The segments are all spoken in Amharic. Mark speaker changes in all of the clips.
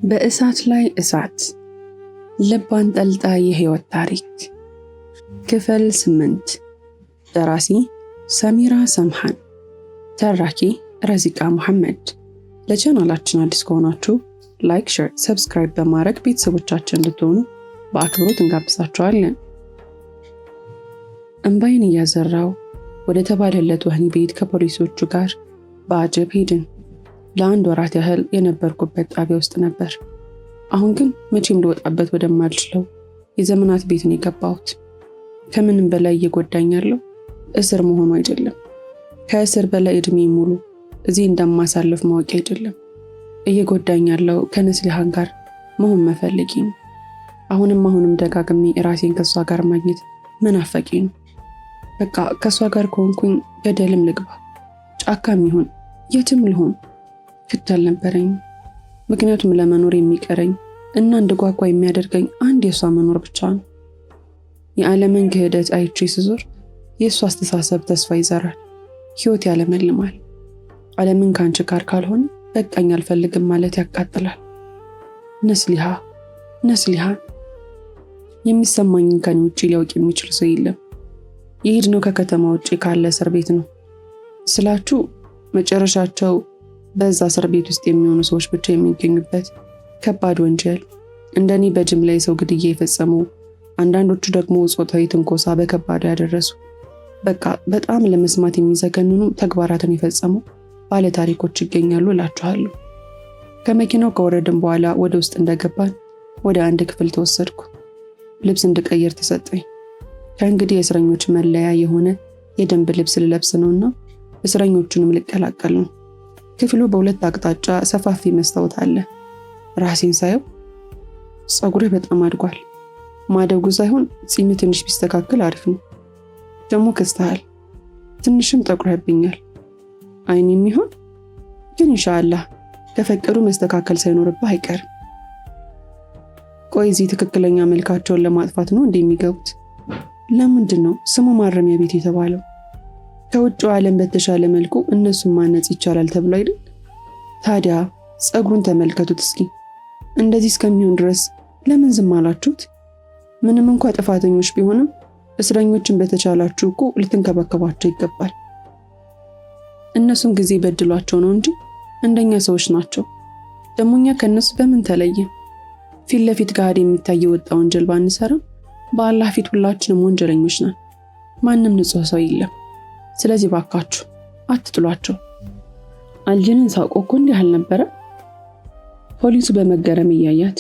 Speaker 1: በእሳት ላይ እሳት ልብ አንጠልጣይ የህይወት ታሪክ ክፍል 8 ደራሲ ሰሚራ ሰምሃን ተራኪ ረዚቃ መሐመድ። ለቻናላችን አዲስ ከሆናችሁ ላይክ፣ ሼር፣ ሰብስክራይብ በማድረግ ቤተሰቦቻችን እንድትሆኑ በአክብሮት እንጋብዛችኋለን። እንባይን እያዘራው ወደ ተባለለት ወህኒ ቤት ከፖሊሶቹ ጋር በአጀብ ሄድን። ለአንድ ወራት ያህል የነበርኩበት ጣቢያ ውስጥ ነበር። አሁን ግን መቼም ልወጣበት ወደማልችለው የዘመናት ቤት ነው የገባሁት። ከምንም በላይ እየጎዳኝ ያለው እስር መሆኑ አይደለም። ከእስር በላይ እድሜ ሙሉ እዚህ እንደማሳልፍ ማወቅ አይደለም። እየጎዳኝ ያለው ከነስሊሃን ጋር መሆን መፈለጊ ነው። አሁንም ደጋግሜ ራሴን ከሷ ጋር ማግኘት መናፈቂ ነው። በቃ ከሷ ጋር ከሆንኩኝ ገደልም ልግባ፣ ጫካም ይሁን የትም ልሆን ግድ አልነበረኝም። ምክንያቱም ለመኖር የሚቀረኝ እና እንድጓጓ የሚያደርገኝ አንድ የሷ መኖር ብቻ ነው። የዓለምን ክህደት አይቼ ስዞር የእሷ አስተሳሰብ ተስፋ ይዘራል፣ ህይወት ያለመልማል። ዓለምን ከአንቺ ጋር ካልሆነ በቃኝ አልፈልግም ማለት ያቃጥላል። ነስሊሃ የሚሰማኝን ከኔ ውጭ ሊያውቅ የሚችል ሰው የለም። የሄድነው ከከተማ ውጭ ካለ እስር ቤት ነው ስላችሁ መጨረሻቸው በዛ እስር ቤት ውስጥ የሚሆኑ ሰዎች ብቻ የሚገኙበት ከባድ ወንጀል፣ እንደኔ በጅምላ የሰው ግድያ የፈጸሙ፣ አንዳንዶቹ ደግሞ ጾታዊ ትንኮሳ በከባዱ ያደረሱ፣ በቃ በጣም ለመስማት የሚዘገንኑ ተግባራትን የፈጸሙ ባለ ታሪኮች ይገኛሉ እላችኋለሁ። ከመኪናው ከወረድን በኋላ ወደ ውስጥ እንደገባን ወደ አንድ ክፍል ተወሰድኩ። ልብስ እንድቀይር ተሰጠኝ። ከእንግዲህ የእስረኞች መለያ የሆነ የደንብ ልብስ ልለብስ ነውና እስረኞቹንም ልቀላቀል ነው። ክፍሉ በሁለት አቅጣጫ ሰፋፊ መስታወት አለ። ራሴን ሳየው ፀጉሬ በጣም አድጓል። ማደጉ ሳይሆን ፂም ትንሽ ቢስተካከል አሪፍ ነው። ደግሞ ከስተሃል፣ ትንሽም ጠቁረብኛል። አይኔም ይሆን ግን ኢንሻአላህ ከፈቀዱ መስተካከል ሳይኖርብህ አይቀርም። ቆይ እዚህ ትክክለኛ መልካቸውን ለማጥፋት ነው እንደሚገቡት? ለምንድን ነው ስሙ ማረሚያ ቤት የተባለው? ከውጭው ዓለም በተሻለ መልኩ እነሱን ማነጽ ይቻላል ተብሎ አይደል? ታዲያ ፀጉሩን ተመልከቱት እስኪ። እንደዚህ እስከሚሆን ድረስ ለምን ዝም አላችሁት? ምንም እንኳን ጥፋተኞች ቢሆንም እስረኞችን በተቻላችሁ እኮ ልትንከባከባቸው ይገባል። እነሱን ጊዜ በድሏቸው ነው እንጂ እንደኛ ሰዎች ናቸው። ደሞኛ ከነሱ በምን ተለየ? ፊት ለፊት ጋር የሚታይ ወጣ ወንጀል ባንሰራም በአላህ ፊት ሁላችንም ወንጀለኞች ነን። ማንም ንጹህ ሰው የለም። ስለዚህ ባካችሁ አትጥሏቸው። አልጅንን ሳውቀው እኮ እንዲህ አልነበረ። ፖሊሱ በመገረም እያያት፣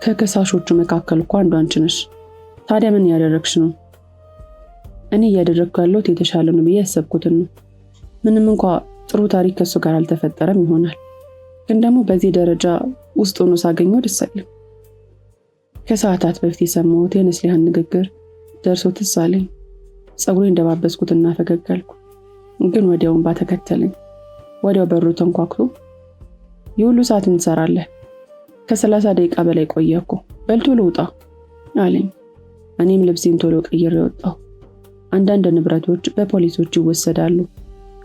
Speaker 1: ከከሳሾቹ መካከል እኮ አንዱ አንቺ ነሽ። ታዲያ ምን ያደረግሽ ነው? እኔ እያደረግኩ ያለሁት የተሻለ ነው ብዬ ያሰብኩትን ነው። ምንም እንኳን ጥሩ ታሪክ ከሱ ጋር አልተፈጠረም ይሆናል፣ ግን ደግሞ በዚህ ደረጃ ውስጥ ሆኖ ሳገኘው ደስ አይልም። ከሰዓታት በፊት የሰማሁት የነስሊሃን ንግግር ደርሶ ትዝ አለኝ። ፀጉሬን እንደባበስኩትና ፈገግኩ። ግን ወዲያውን ባተከተለኝ። ወዲያው በሩ ተንኳክቶ የሁሉ ሰዓት ምን ትሰራለህ? ከ30 ደቂቃ በላይ ቆየኩ፣ በልቶ ልውጣ አለኝ። እኔም ልብሴን ቶሎ ቀይሬ ወጣሁ። አንዳንድ ንብረቶች በፖሊሶች ይወሰዳሉ።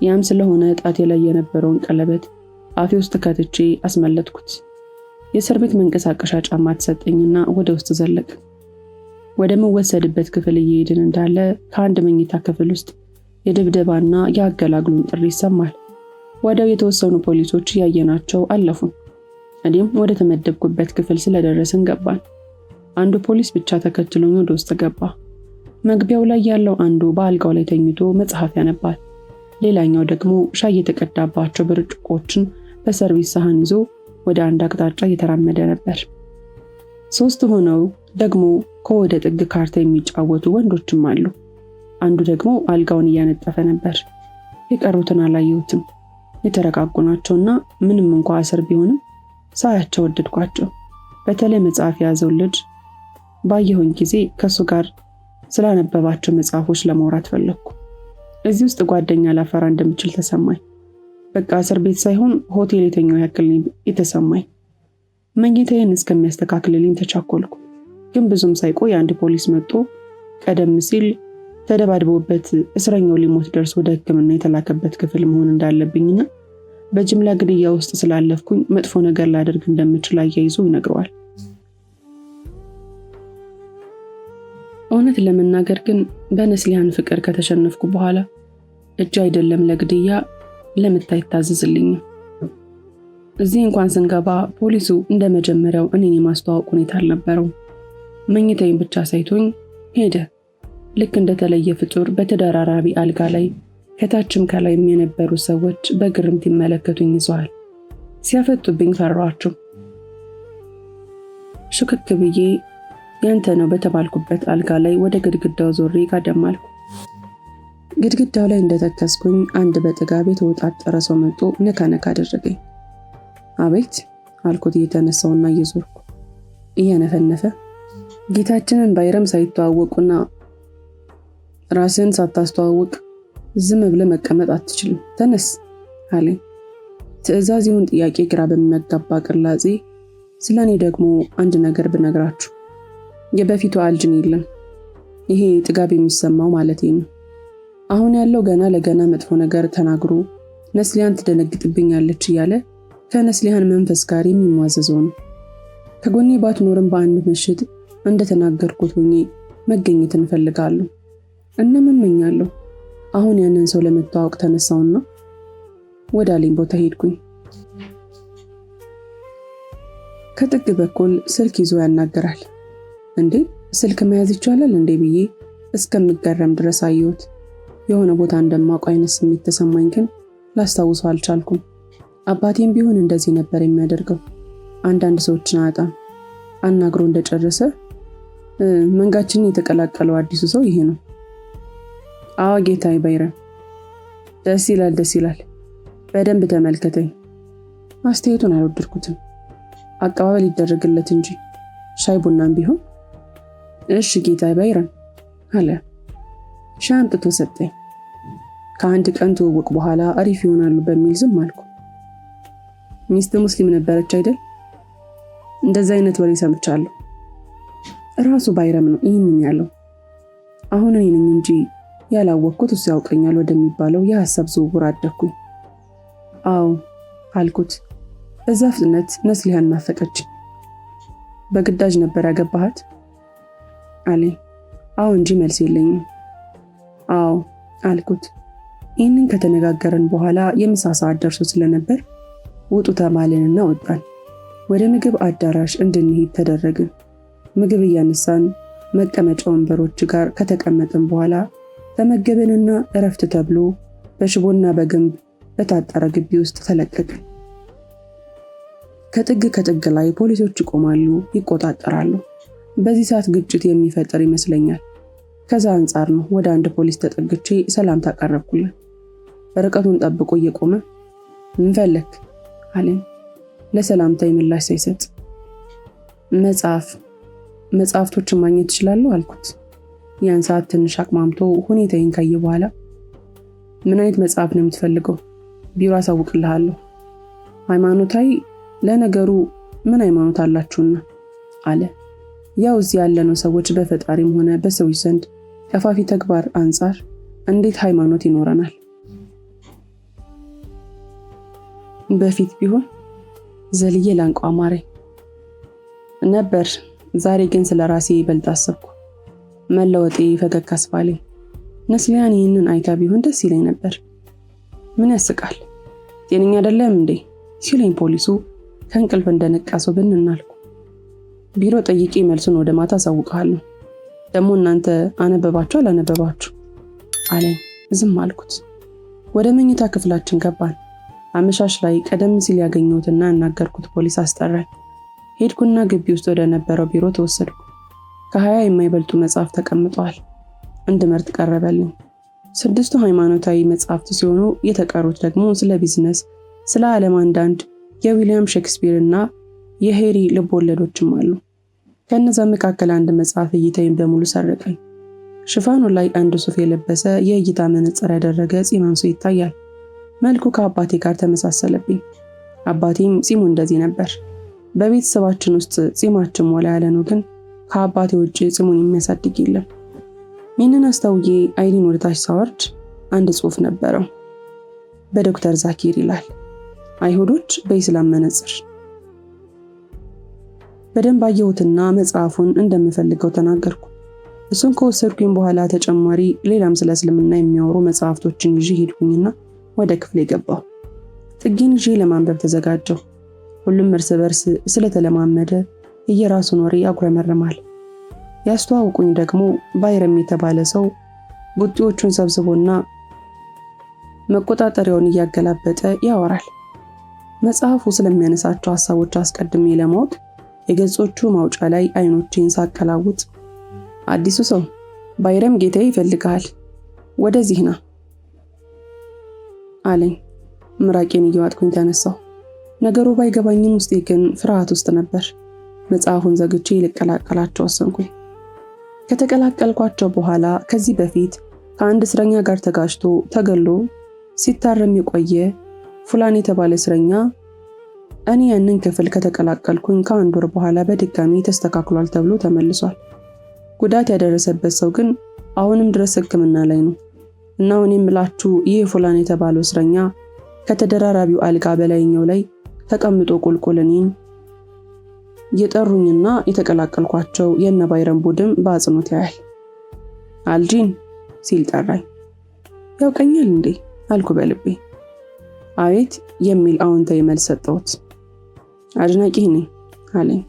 Speaker 1: ያም ስለሆነ ጣቴ ላይ የነበረውን ቀለበት አፌ ውስጥ ከትቼ አስመለጥኩት። የእስር ቤት መንቀሳቀሻ ጫማ ተሰጠኝና ወደ ውስጥ ዘለቅ። ወደ መወሰድበት ክፍል እየሄድን እንዳለ ከአንድ መኝታ ክፍል ውስጥ የድብደባና የአገላግሉን ጥሪ ይሰማል። ወዲያው የተወሰኑ ፖሊሶች ያየናቸው አለፉን። እኔም ወደ ተመደብኩበት ክፍል ስለደረስን ገባን። አንዱ ፖሊስ ብቻ ተከትሎኝ ወደ ውስጥ ገባ። መግቢያው ላይ ያለው አንዱ በአልጋው ላይ ተኝቶ መጽሐፍ ያነባል። ሌላኛው ደግሞ ሻይ የተቀዳባቸው ብርጭቆችን በሰርቪስ ሳህን ይዞ ወደ አንድ አቅጣጫ እየተራመደ ነበር። 3 ሆነው ደግሞ ከወደ ጥግ ካርታ የሚጫወቱ ወንዶችም አሉ። አንዱ ደግሞ አልጋውን እያነጠፈ ነበር። የቀሩትን አላየሁትም። የተረጋጉ ናቸውና ምንም እንኳን እስር ቢሆንም ሳያቸው ወደድኳቸው። በተለይ መጽሐፍ የያዘው ልጅ ባየሁኝ ጊዜ ከሱ ጋር ስላነበባቸው መጽሐፎች ለማውራት ፈለግኩ። እዚህ ውስጥ ጓደኛ ላፈራ እንደምችል ተሰማኝ። በቃ እስር ቤት ሳይሆን ሆቴል የተኛው ያክል የተሰማኝ። መኝታዬን እስከሚያስተካክልልኝ ተቻኮልኩ። ግን ብዙም ሳይቆይ አንድ ፖሊስ መጥቶ ቀደም ሲል ተደባድቦበት እስረኛው ሊሞት ደርሶ ወደ ሕክምና የተላከበት ክፍል መሆን እንዳለብኝና በጅምላ ግድያ ውስጥ ስላለፍኩኝ መጥፎ ነገር ላደርግ እንደምችል አያይዞ ይነግረዋል። እውነት ለመናገር ግን በነስሊሃን ፍቅር ከተሸነፍኩ በኋላ እጅ አይደለም ለግድያ ለምት አይታዘዝልኝም። እዚህ እንኳን ስንገባ ፖሊሱ እንደመጀመሪያው እኔን የማስተዋወቅ ሁኔታ አልነበረው። መኝታዬን ብቻ ሳይቶኝ ሄደ። ልክ እንደተለየ ፍጡር በተደራራቢ አልጋ ላይ ከታችም ከላይም የነበሩ ሰዎች በግርምት ይመለከቱኝ ይዘዋል። ሲያፈጡብኝ ፈራኋቸው። ሽክክ ብዬ ያንተ ነው በተባልኩበት አልጋ ላይ ወደ ግድግዳው ዞሬ ጋደም አልኩ። ግድግዳው ላይ እንደተከስኩኝ አንድ በጥጋብ የተወጣጠረ ሰው መጥቶ ነካ ነካ አደረገኝ። አቤት አልኩት እየተነሳውና እየዞርኩ። እየነፈነፈ ጌታችንን ባይረም ሳይተዋወቁና ራስን ሳታስተዋውቅ ዝም ብለህ መቀመጥ አትችልም፣ ተነስ አለኝ። ትዕዛዝ ይሁን ጥያቄ ግራ በሚያጋባ ቅላጼ ስለኔ ደግሞ አንድ ነገር ብነግራችሁ የበፊቱ አልጅን የለም። ይሄ ጥጋብ የሚሰማው ማለቴ ነው። አሁን ያለው ገና ለገና መጥፎ ነገር ተናግሮ ነስሊሃን ትደነግጥብኛለች እያለ ከነስሊሃን መንፈስ ጋር የሚሟዘዘው ነው። ከጎኔ ባትኖርም በአንድ ምሽት እንደተናገርኩት ሆኜ መገኘት እንፈልጋለሁ እና እመኛለሁ። አሁን ያንን ሰው ለመተዋወቅ ተነሳውና ወደ አለኝ ቦታ ሄድኩኝ። ከጥግ በኩል ስልክ ይዞ ያናገራል። እንዴ ስልክ መያዝ ይቻላል እንዴ ብዬ እስከምገረም ድረስ አየሁት። የሆነ ቦታ እንደማውቀው አይነት ስሜት ተሰማኝ፣ ግን ላስታውሰው አልቻልኩም። አባቴም ቢሆን እንደዚህ ነበር የሚያደርገው። አንዳንድ ሰዎችን አጣም አናግሮ እንደጨረሰ መንጋችንን የተቀላቀለው አዲሱ ሰው ይሄ ነው። አዎ ጌታዬ ባይረም፣ ደስ ይላል። በደንብ ተመልከተኝ። አስተያየቱን አልወደድኩትም። አቀባበል ይደረግለት እንጂ ሻይ ቡናም ቢሆን። እሺ ጌታዬ ባይረም አለ። ሻይ አምጥቶ ሰጠኝ። ከአንድ ቀን ትውውቅ በኋላ አሪፍ ይሆናሉ በሚል ዝም አልኩ። ሚስት ሙስሊም ነበረች አይደል? እንደዛ አይነት ወሬ ሰምቻለሁ። ራሱ ባይረም ነው ይህንን ያለው። አሁን እኔ ነኝ እንጂ ያላወቅኩት እሱ ያውቀኛል ወደሚባለው የሐሳብ ዝውውር አደኩኝ። አዎ አልኩት። በዛ ፍጥነት ነስሊሃን ናፈቀች። በግዳጅ ነበር ያገባሃት አለኝ። አዎ እንጂ መልስ የለኝም። አዎ አልኩት። ይህንን ከተነጋገርን በኋላ የምሳ ሰዓት ደርሶ ስለነበር ውጡ ተባልንና ወጣን። ወደ ምግብ አዳራሽ እንድንሄድ ተደረግን። ምግብ እያነሳን መቀመጫ ወንበሮች ጋር ከተቀመጥን በኋላ ተመገብንና እረፍት ተብሎ በሽቦና በግንብ በታጠረ ግቢ ውስጥ ተለቀቅን። ከጥግ ላይ ፖሊሶች ይቆማሉ፣ ይቆጣጠራሉ። በዚህ ሰዓት ግጭት የሚፈጠር ይመስለኛል። ከዛ አንጻር ነው ወደ አንድ ፖሊስ ተጠግቼ ሰላምታ አቀረብኩለት። ርቀቱን ጠብቆ እየቆመ ምን ፈለክ አለኝ። ለሰላምታ ምላሽ ሳይሰጥ መጽሐፍቶችን ማግኘት እችላለሁ አልኩት። ያን ሰዓት ትንሽ አቅማምቶ ሁኔታዬን ካየ በኋላ ምን አይነት መጽሐፍ ነው የምትፈልገው? ቢሮ አሳውቅልሃለሁ። ሃይማኖታዊ? ለነገሩ ምን ሃይማኖት አላችሁና አለ። ያው እዚህ ያለነው ሰዎች በፈጣሪም ሆነ በሰዎች ዘንድ ከፋፊ ተግባር አንጻር እንዴት ሃይማኖት ይኖረናል? በፊት ቢሆን ዘልዬ ላንቋ አማረኝ ነበር። ዛሬ ግን ስለራሴ ይበልጥ አሰብኩ። መለወጤ ፈገግ አስባለኝ። ነስሊሃን ይህንን አይታ ቢሆን ደስ ይለኝ ነበር። ምን ያስቃል? ጤነኛ አይደለም እንዴ ሲለኝ ፖሊሱ ከእንቅልፍ እንደነቃ ሰው ብንናልኩ። ቢሮ ጠይቄ መልሱን ወደ ማታ አሳውቅሃለሁ። ደግሞ እናንተ አነበባችሁ አላነበባችሁ አለኝ። ዝም አልኩት። ወደ መኝታ ክፍላችን ገባን። አመሻሽ ላይ ቀደም ሲል ያገኘሁትና ያናገርኩት ፖሊስ አስጠራኝ። ሄድኩና ግቢ ውስጥ ወደ ነበረው ቢሮ ተወሰድኩ። ከ20 የማይበልጡ መጽሐፍ ተቀምጠዋል። እንድመርጥ ቀረበልኝ። 6ቱ ሃይማኖታዊ መጽሐፍት ሲሆኑ የተቀሩት ደግሞ ስለ ቢዝነስ፣ ስለ ዓለም አንዳንድ የዊሊያም ሼክስፒር እና የሄሪ ልቦለዶችም አሉ። ከነዛ መካከል አንድ መጽሐፍ እይታዬን በሙሉ ሰረቀኝ። ሽፋኑ ላይ አንድ ሱፍ የለበሰ የእይታ መነጽር ያደረገ ፂማም ሰው ይታያል። መልኩ ከአባቴ ጋር ተመሳሰለብኝ። አባቴም ፂሙ እንደዚህ ነበር። በቤተሰባችን ውስጥ ፂማችን ሞላ ያለ ነው፣ ግን ከአባቴ ውጪ ፂሙን የሚያሳድግ የለም። ይህንን አስተውዬ አይኔን ወደታች ሳወርድ አንድ ጽሑፍ ነበረው። በዶክተር ዛኪር ይላል። አይሁዶች በኢስላም መነጽር። በደንብ አየሁትና መጽሐፉን እንደምፈልገው ተናገርኩ። እሱን ከወሰድኩኝ በኋላ ተጨማሪ ሌላም ስለ እስልምና የሚያወሩ መጽሐፍቶችን ይዤ ሄድኩኝና ወደ ክፍሌ ገባሁ። ጥጌን ይዤ ለማንበብ ተዘጋጀሁ። ሁሉም እርስ በርስ ስለተለማመደ የየራሱን ወሬ ያጉረመርማል። ያስተዋውቁኝ ደግሞ ባይረም የተባለ ሰው ቡጢዎቹን ሰብስቦና መቆጣጠሪያውን እያገላበጠ ያወራል። መጽሐፉ ስለሚያነሳቸው ሐሳቦች አስቀድሜ ለማወቅ የገጾቹ ማውጫ ላይ አይኖቼን ሳቀላውጥ አዲሱ ሰው ባይረም ጌታዬ ይፈልጋል፣ ወደዚህ ና አለኝ። ምራቄን እየዋጥኩኝ ተነሳሁ። ነገሩ ባይገባኝም ውስጤ ግን ፍርሃት ውስጥ ነበር። መጽሐፉን ዘግቼ ልቀላቀላቸው ወሰንኩኝ። ከተቀላቀልኳቸው በኋላ ከዚህ በፊት ከአንድ እስረኛ ጋር ተጋጭቶ ተገሎ ሲታረም የቆየ ፉላን የተባለ እስረኛ እኔ ያንን ክፍል ከተቀላቀልኩኝ ከአንድ ወር በኋላ በድጋሚ ተስተካክሏል ተብሎ ተመልሷል። ጉዳት ያደረሰበት ሰው ግን አሁንም ድረስ ሕክምና ላይ ነው እና እኔም ብላችሁ ይህ ፉላን የተባለው እስረኛ ከተደራራቢው አልጋ በላይኛው ላይ ተቀምጦ ቁልቁል እኔን የጠሩኝና የተቀላቀልኳቸው የነ ባይረም ቡድን በአጽኖት ያያል። አልጂን ሲል ጠራኝ። ያውቀኛል እንዴ አልኩ በልቤ። አቤት የሚል አዎንታዊ መልስ ሰጠሁት። አድናቂህ ነኝ አለኝ።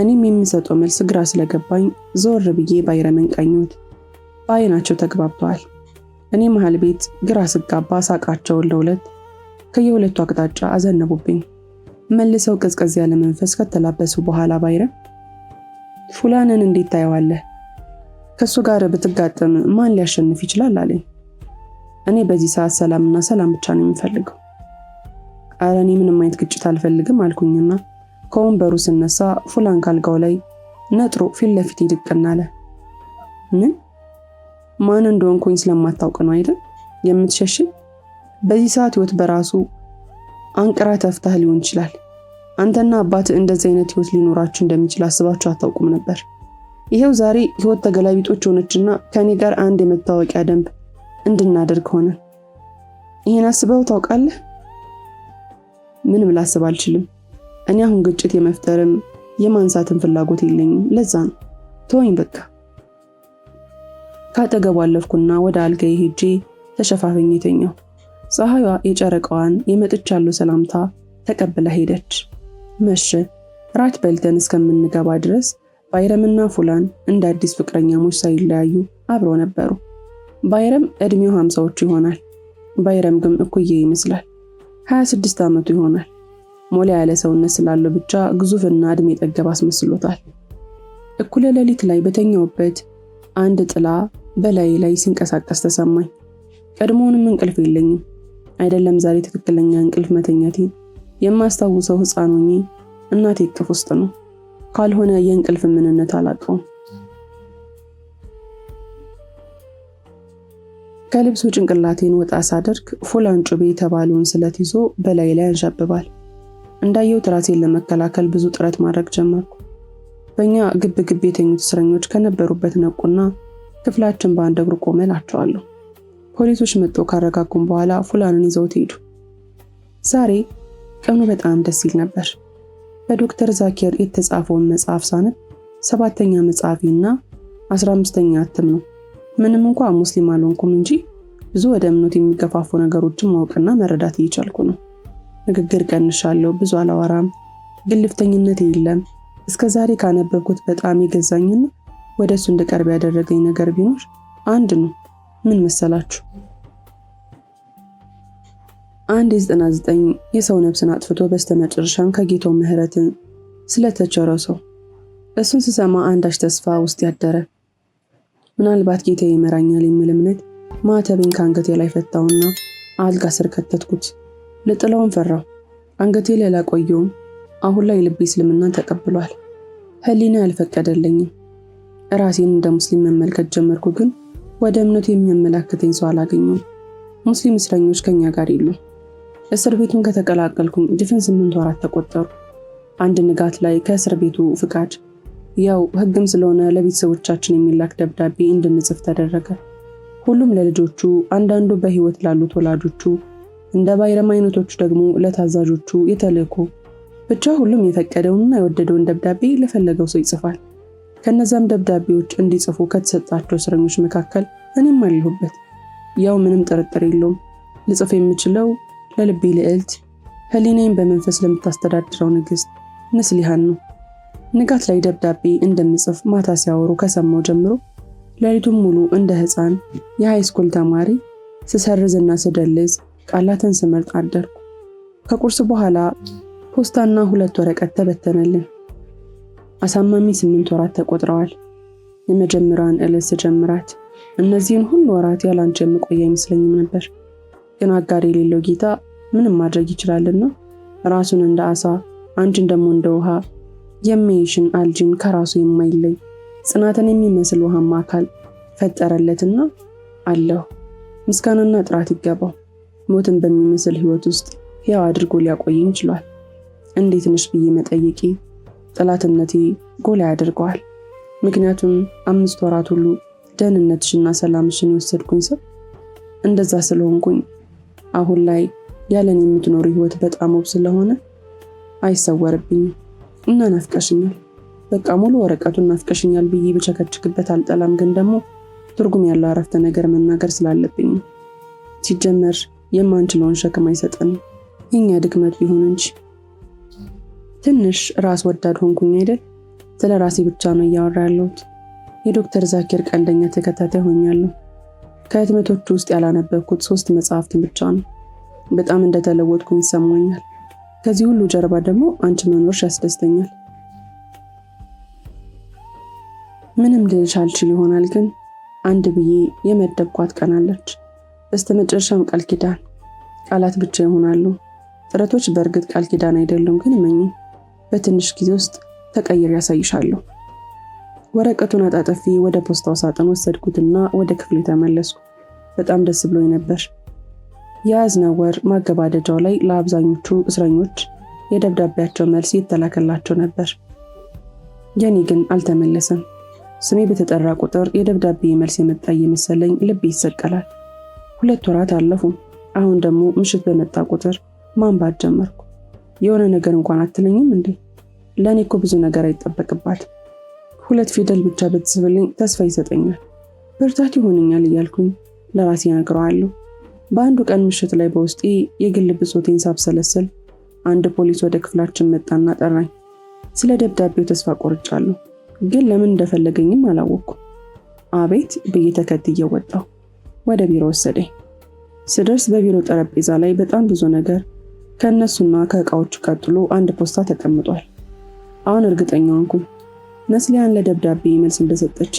Speaker 1: እኔም የምሰጠው መልስ ግራ ስለገባኝ ዞር ብዬ ባይረምን ቀኙት። በአይናቸው ተግባብተዋል። እኔ መሃል ቤት ግራ ስጋባ ሳቃቸውን ለሁለት ከየሁለቱ አቅጣጫ አዘነቡብኝ። መልሰው ቀዝቀዝ ያለ መንፈስ ከተላበሱ በኋላ ባይረም ፉላንን እንዴት ታየዋለህ? ከሱ ጋር ብትጋጠም ማን ሊያሸንፍ ይችላል አለኝ። እኔ በዚህ ሰዓት ሰላምና ሰላም ብቻ ነው የምፈልገው። ኧረ እኔ ምንም አይነት ግጭት አልፈልግም አልኩኝና ከወንበሩ ስነሳ ፉላን ካልጋው ላይ ነጥሮ ፊት ለፊት ይድቅና አለ። ምን? ማን እንደሆንኩኝ ስለማታውቅ ነው አይደል የምትሸሽኝ? በዚህ ሰዓት ህይወት በራሱ አንቅራ ተፍታህ ሊሆን ይችላል። አንተና አባትህ እንደዚህ አይነት ህይወት ሊኖራችሁ እንደሚችል አስባችሁ አታውቁም ነበር። ይሄው ዛሬ ህይወት ተገላቢጦች ሆነችና ከኔ ጋር አንድ የመታወቂያ ደንብ እንድናደርግ ሆነ። ይሄን አስበው ታውቃለህ? ምንም ላስብ አልችልም። እኔ አሁን ግጭት የመፍጠርም የማንሳትም ፍላጎት የለኝም። ለዛ ነው ተወኝ በቃ። ካጠገቡ አለፍኩና ወደ አልጋዬ ሄጄ ተሸፋፈኝ ተኛሁ። ፀሐይዋ የጨረቃዋን የመጥቻለሁ ሰላምታ ተቀብላ ሄደች። መሸ። ራት በልተን እስከምንገባ ድረስ ባይረምና ፉላን እንደ አዲስ ፍቅረኛሞች ሳይለያዩ አብረው ነበሩ። ባይረም እድሜው 50ዎቹ ይሆናል። ባይረም ግን እኩዬ ይመስላል። 26 ዓመቱ ይሆናል። ሞላ ያለ ሰውነት ስላለው ብቻ ግዙፍና እድሜ ጠገብ አስመስሎታል። እኩለ ሌሊት ላይ በተኛውበት አንድ ጥላ በላይ ላይ ሲንቀሳቀስ ተሰማኝ። ቀድሞውንም እንቅልፍ የለኝም። አይደለም ዛሬ ትክክለኛ እንቅልፍ መተኛቴን የማስታውሰው ሕፃን ሆኜ እናቴ እቅፍ ውስጥ ነው። ካልሆነ የእንቅልፍ ምንነት አላውቀውም። ከልብሱ ጭንቅላቴን ወጣ ሳደርግ ፉላን ጩቤ የተባለውን ስለት ይዞ በላይ ላይ አንዣብባል። እንዳየሁት ራሴን ለመከላከል ብዙ ጥረት ማድረግ ጀመርኩ። በእኛ ግብ ግብ የተኙት እስረኞች ከነበሩበት ነቁና ክፍላችን በአንድ እግሩ ቆመ እላቸዋለሁ። ፖሊሶች መጥተው ካረጋጉም በኋላ ፉላንን ይዘውት ሄዱ። ዛሬ ቀኑ በጣም ደስ ይል ነበር። በዶክተር ዛኪር የተጻፈውን መጽሐፍ ሳነብ 7ኛ መጽሐፊና 15ኛ እትም ነው። ምንም እንኳን ሙስሊም አልሆንኩም እንጂ ብዙ ወደ እምነት የሚገፋፉ ነገሮችን ማወቅና መረዳት እየቻልኩ ነው። ንግግር ቀንሻለሁ፣ ብዙ አላወራም፣ ግልፍተኝነት የለም። እስከዛሬ ካነበብኩት በጣም የገዛኝና ወደሱ እንድቀርብ ያደረገኝ ነገር ቢኖር አንድ ነው። ምን መሰላችሁ? አንድ የ99 የሰው ነፍስን አጥፍቶ በስተመጨረሻም ከጌታው ምህረትን ስለተቸረው ሰው እሱን ስሰማ አንዳች ተስፋ ውስጥ ያደረ። ምናልባት ጌታዬ ይመራኛል የሚል እምነት ማተቤን ከአንገቴ ላይ ፈታውና አልጋ ስር ከተትኩት። ልጥለውን ፈራው። አንገቴ ላይ ላቆየውም። አሁን ላይ ልቤ እስልምናን ተቀብሏል። ህሊና ያልፈቀደልኝም። ራሴን እንደ ሙስሊም መመልከት ጀመርኩ። ግን ወደ እምነቱ የሚያመላክተኝ ሰው አላገኘሁም። ሙስሊም እስረኞች ከኛ ጋር የሉም። እስር ቤቱን ከተቀላቀልኩኝ ድፍን 8 ወራት ተቆጠሩ። አንድ ንጋት ላይ ከእስር ቤቱ ፍቃድ ያው ህግም ስለሆነ ለቤተሰቦቻችን የሚላክ ደብዳቤ እንድንጽፍ ተደረገ። ሁሉም ለልጆቹ፣ አንዳንዱ በህይወት ላሉት ወላጆቹ፣ እንደ ባይረም አይነቶቹ ደግሞ ለታዛዦቹ የተልእኮ ብቻ ሁሉም የፈቀደውንና የወደደውን ደብዳቤ ለፈለገው ሰው ይጽፋል። ከነዛም ደብዳቤዎች እንዲጽፉ ከተሰጣቸው እስረኞች መካከል እኔም አለሁበት። ያው ምንም ጥርጥር የለውም ልጽፍ የምችለው ለልቤ ልዕልት ህሊናዬን በመንፈስ ለምታስተዳድረው ንግስት ነስሊሃን ነው። ንጋት ላይ ደብዳቤ እንደምጽፍ ማታ ሲያወሩ ከሰማው ጀምሮ ሌሊቱን ሙሉ እንደ ህፃን የሃይስኩል ተማሪ ስሰርዝና ስደልዝ ቃላትን ስመርጥ አደርኩ። ከቁርስ በኋላ ፖስታና 2 ወረቀት ተበተነልን። አሳማሚ 8 ወራት ተቆጥረዋል። የመጀመሪያዋን ዕለት ስጀምራት እነዚህን ሁሉ ወራት ያላንቺ የምቆይ አይመስለኝም ነበር። ግን አጋር የሌለው ጌታ ምንም ማድረግ ይችላልና ራሱን እንደ አሳ አንቺን ደግሞ እንደ ውሃ የሚይሽን አልጂን ከራሱ የማይለይ ጽናትን የሚመስል ውሃማ አካል ፈጠረለትና አለሁ። ምስጋናና ጥራት ይገባው። ሞትን በሚመስል ህይወት ውስጥ ሕያው አድርጎ ሊያቆየኝ ችሏል። እንዴት ነሽ ብዬ መጠየቄ ጠላትነቴ ጎላ ያደርገዋል። ምክንያቱም 5 ወራት ሁሉ ደህንነትሽና ሰላምሽን የወሰድኩኝ ሰው እንደዛ ስለሆንኩኝ አሁን ላይ ያለን የምትኖር ህይወት በጣም ውብ ስለሆነ አይሰወርብኝም እና ናፍቀሽኛል። በቃ ሙሉ ወረቀቱን ናፍቀሽኛል ብዬ ብቸከችክበት አልጠላም፣ ግን ደግሞ ትርጉም ያለው አረፍተ ነገር መናገር ስላለብኝ ሲጀመር የማንችለውን ሸክም አይሰጠንም የኛ ድክመት ቢሆን እንጂ። ትንሽ ራስ ወዳድ ሆንኩኝ አይደል? ስለ ራሴ ብቻ ነው እያወራ ያለሁት። የዶክተር ዛኪር ቀንደኛ ተከታታይ ሆኛለሁ። ከህትመቶቹ ውስጥ ያላነበብኩት 3 መጽሐፍትን ብቻ ነው። በጣም እንደተለወጥኩኝ ይሰማኛል። ከዚህ ሁሉ ጀርባ ደግሞ አንቺ መኖርሽ ያስደስተኛል። ምንም ልልሽ አልችል ይሆናል፣ ግን አንድ ብዬ የመደብኳት ቀን አለች። በስተመጨረሻም ቃል ኪዳን። ቃላት ብቻ ይሆናሉ። ጥረቶች በእርግጥ ቃል ኪዳን አይደሉም፣ ግን እመኚኝ በትንሽ ጊዜ ውስጥ ተቀይሬ ያሳይሻለሁ። ወረቀቱን አጣጥፌ ወደ ፖስታው ሳጥን ወሰድኩትና ወደ ክፍሌ ተመለስኩ። በጣም ደስ ብሎኝ ነበር። የያዝነው ወር ማገባደጃው ላይ ለአብዛኞቹ እስረኞች የደብዳቤያቸው መልስ ይተላከላቸው ነበር። የኔ ግን አልተመለሰም። ስሜ በተጠራ ቁጥር የደብዳቤ መልስ የመጣ እየመሰለኝ ልቤ ይሰቀላል። 2 ወራት አለፉ። አሁን ደግሞ ምሽት በመጣ ቁጥር ማንባት ጀመርኩ። የሆነ ነገር እንኳን አትለኝም እንዴ? ለኔ እኮ ብዙ ነገር አይጠበቅባት። 2 ፊደል ብቻ ብትጽፍልኝ ተስፋ ይሰጠኛል፣ ብርታት ይሆነኛል እያልኩኝ ለራሴ እነግረዋለሁ። በአንዱ ቀን ምሽት ላይ በውስጤ የግል ብሶቴን ሳብሰለስል አንድ ፖሊስ ወደ ክፍላችን መጣና ጠራኝ። ስለ ደብዳቤው ተስፋ ቆርጫለሁ፣ ግን ለምን እንደፈለገኝም አላወቅኩም። አቤት ብዬ ተከትዬ ወጣሁ። ወደ ቢሮ ወሰደኝ። ስደርስ በቢሮ ጠረጴዛ ላይ በጣም ብዙ ነገር ከነሱና ከእቃዎቹ ቀጥሎ አንድ ፖስታ ተቀምጧል። አሁን እርግጠኛ ሆንኩኝ ነስሊሃን ለደብዳቤ መልስ እንደሰጠች።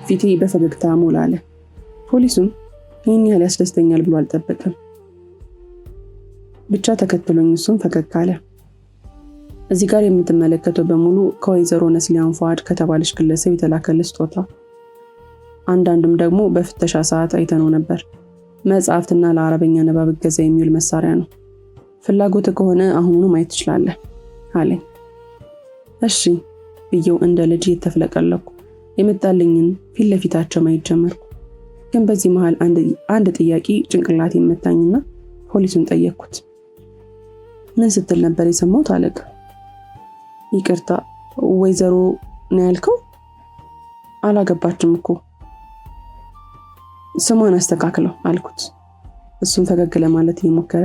Speaker 1: ፊቴ በፈገግታ ሞላ አለ። ፖሊሱም ይህን ያህል ያስደስተኛል ብሎ አልጠበቀም። ብቻ ተከትሎኝ እሱም ፈገግ አለ። እዚህ ጋር የምትመለከተው በሙሉ ከወይዘሮ ነስሊሃን ፉአድ ከተባለች ግለሰብ የተላከለ ስጦታ፣ አንዳንዱም ደግሞ በፍተሻ ሰዓት አይተነው ነበር። መጽሐፍትና ለአረበኛ ንባብ እገዛ የሚውል መሳሪያ ነው። ፍላጎት ከሆነ አሁኑኑ ማየት ትችላለህ አለኝ። እሺ ብዬው እንደ ልጅ የተፍለቀለኩ የመጣልኝን ፊት ለፊታቸው ማየት ጀመርኩ። ግን በዚህ መሃል አንድ ጥያቄ ጭንቅላቴ መታኝና ፖሊሱን ጠየቅኩት። ምን ስትል ነበር የሰማሁት አለቃ? ይቅርታ ወይዘሮ ነው ያልከው? አላገባችም እኮ። ስሟን አስተካክለው አልኩት። እሱም ፈገግ ለማለት እየሞከረ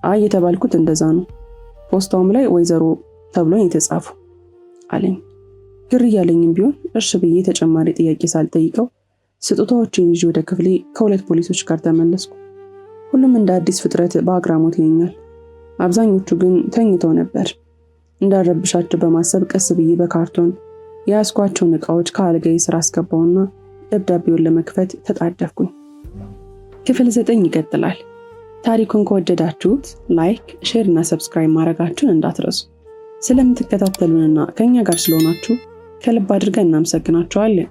Speaker 1: አይ የተባልኩት እንደዛ ነው፣ ፖስታውም ላይ ወይዘሮ ተብሎ የተጻፉ አለኝ። ግር እያለኝም ቢሆን እርሽ ብዬ ተጨማሪ ጥያቄ ሳልጠይቀው ስጦታዎችን ይዤ ወደ ክፍሌ ከ2 ፖሊሶች ጋር ተመለስኩ። ሁሉም እንደ አዲስ ፍጥረት በአግራሞት ይኛል። አብዛኞቹ ግን ተኝተው ነበር። እንዳረብሻቸው በማሰብ ቀስ ብዬ በካርቶን የያዝኳቸውን ዕቃዎች ከአልጋዬ ስር አስገባውና ደብዳቤውን ለመክፈት ተጣደፍኩኝ። ክፍል 9 ይቀጥላል። ታሪኩን ከወደዳችሁት ላይክ፣ ሼር እና ሰብስክራይብ ማድረጋችሁን እንዳትረሱ። ስለምትከታተሉንና ከኛ ጋር ስለሆናችሁ ከልብ አድርገን እናመሰግናችኋለን።